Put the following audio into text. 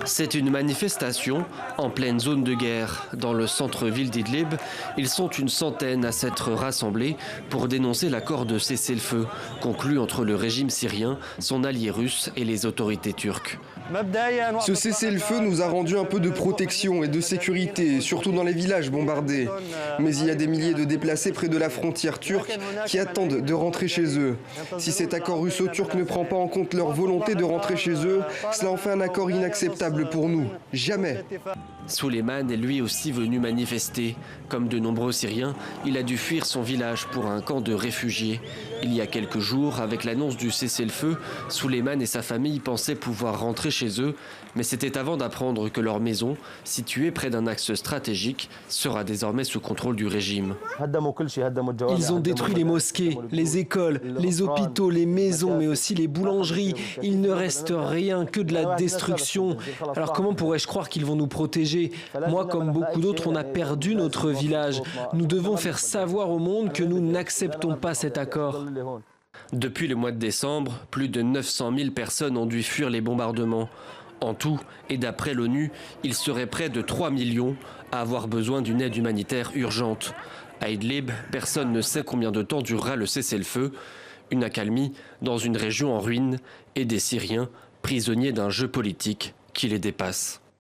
C'est une manifestation en pleine zone de guerre. Dans le centre-ville d'Idlib, ils sont une centaine à s'être rassemblés pour dénoncer l'accord de cessez-le-feu conclu entre le régime syrien, son allié russe et les autorités turques. Ce cessez-le-feu nous a rendu un peu de protection et de sécurité, surtout dans les villages bombardés. Mais il y a des milliers de déplacés près de la frontière turque qui attendent de rentrer chez eux. Si cet accord russo-turc ne prend pas en compte leur volonté de rentrer chez eux, cela en fait un accord inacceptable pour nous. Jamais. Souleiman est lui aussi venu manifester. Comme de nombreux Syriens, il a dû fuir son village pour un camp de réfugiés. Il y a quelques jours, avec l'annonce du cessez-le-feu, Souleiman et sa famille pensaient pouvoir rentrer chez eux, mais c'était avant d'apprendre que leur maison, située près d'un axe stratégique, sera désormais sous contrôle du régime. Ils ont détruit les mosquées, les écoles, les hôpitaux, les maisons, mais aussi les boulangeries. Il ne reste rien que de la destruction. Alors comment pourrais-je croire qu'ils vont nous protéger? Moi, comme beaucoup d'autres, on a perdu notre village. Nous devons faire savoir au monde que nous n'acceptons pas cet accord. Depuis le mois de décembre, plus de 900 000 personnes ont dû fuir les bombardements. En tout, et d'après l'ONU, il serait près de 3 millions à avoir besoin d'une aide humanitaire urgente. À Idlib, personne ne sait combien de temps durera le cessez-le-feu. Une accalmie dans une région en ruine et des Syriens prisonniers d'un jeu politique qui les dépasse.